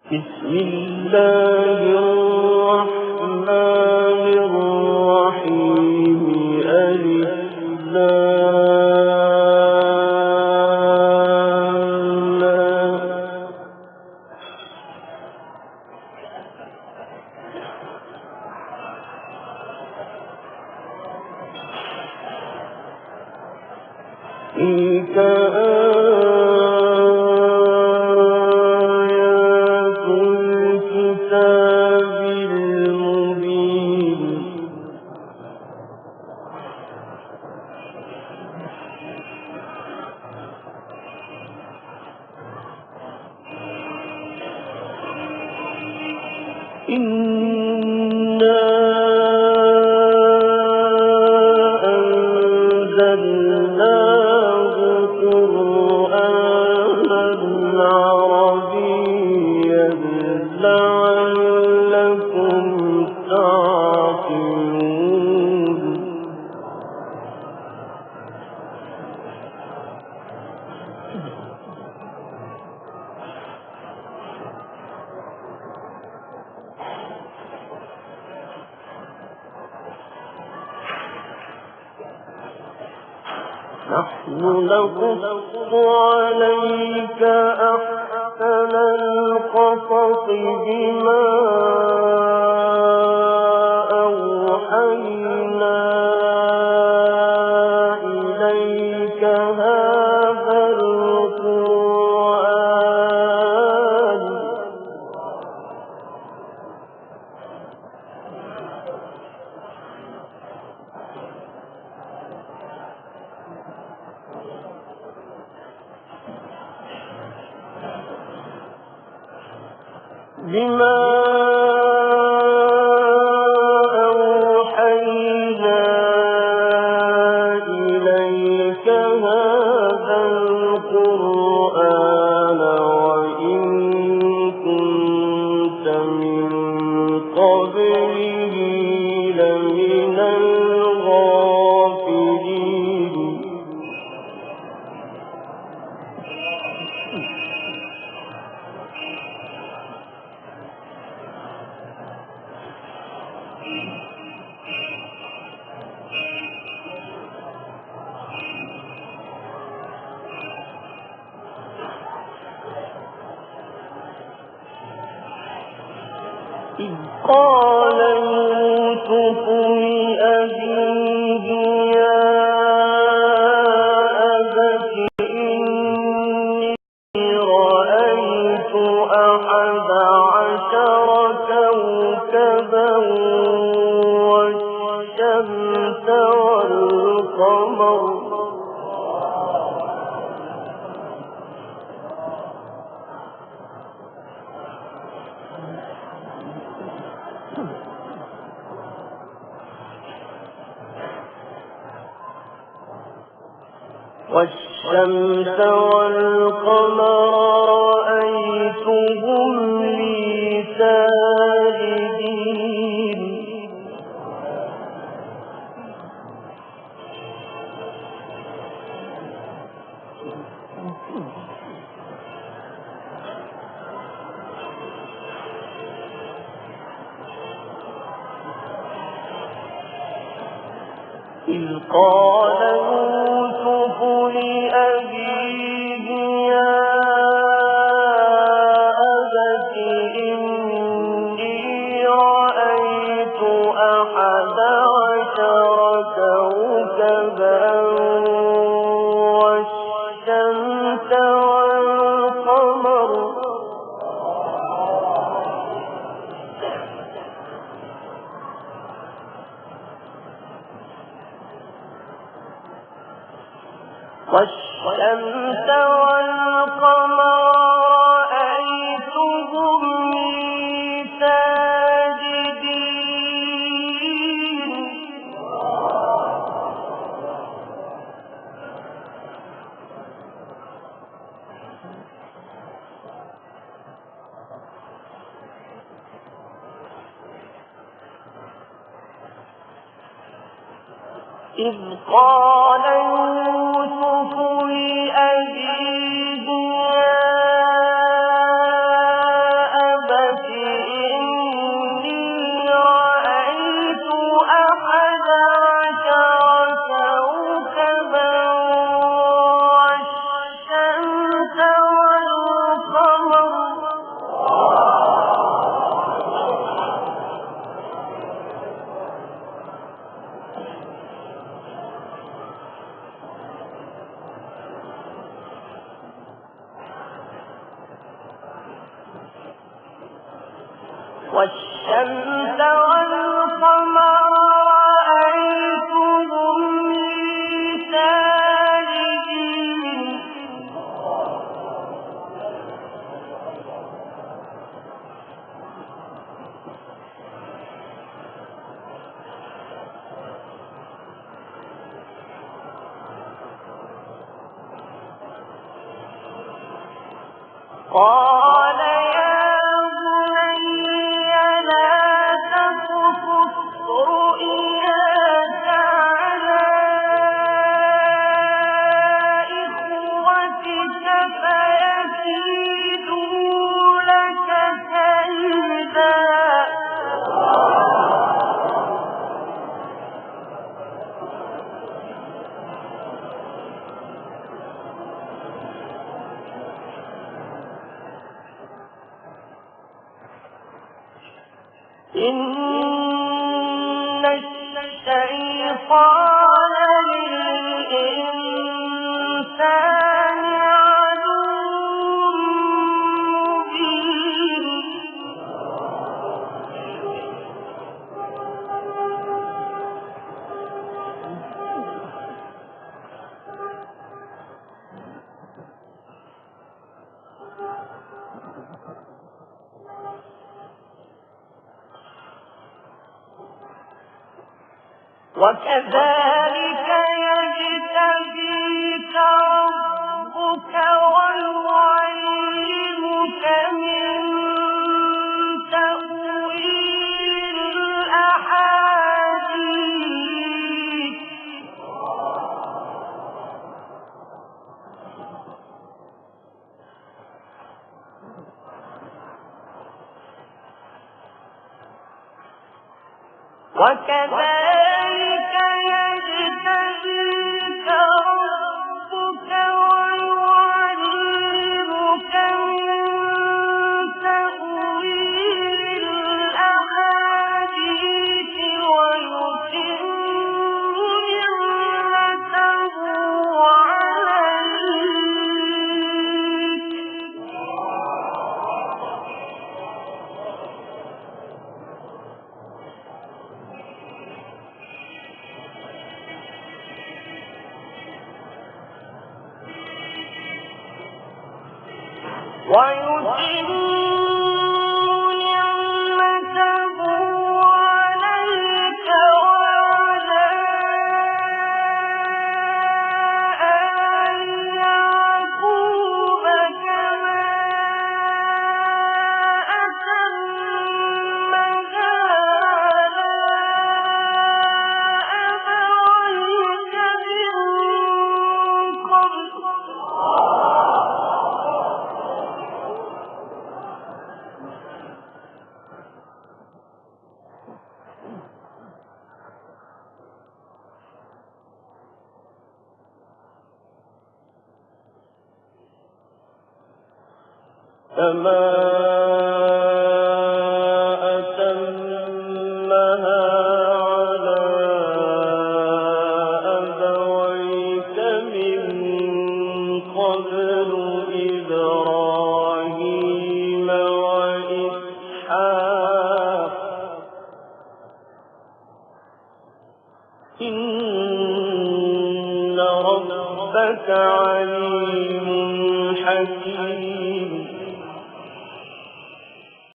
بسم الله الرحمن الرحيم. ألف لام تلك آيات الكتاب المبين. إنا أنزلناه قرآنا عربيا لعلكم تعقلون. نحن نقص عليك أحسن القصص بما أوحينا إليك هذا القرآن بما أوحينا إليك هذا القرآن وإن كنت من قبله لمن الغافلين. إذ قال يوسف لأبيه يا أبت إني رأيت 11 كوكبا والشمس والقمر رأيتهم لي ساجدين. إذ قال يوسف لأبيه يا أبت إني رأيت 11 كوكبا والشمس والقمر رأيتهم لي ساجدين. إذ قال يوسف لأبيه يا والشمس والقمر رأيتهم لي ساجدين قال يا بني لا تقصص رؤياك على إخوتك فيكيدوا لك كيدا إن الشيطان للإنسان عدو مبين وكذلك يجتبيك ربك ويعلمك من تأويل الأحاديث وكذلك يجتبيك ربك ويعلمك من تأويل الأحاديث ويتم نعمته عليك ويتم نعمته عليك وعلى آل يعقوب كما أتمها على أبويك من قبل كما أتمها على أبويك من قبل إبراهيم وإسحاق إن ربك عليم حكيم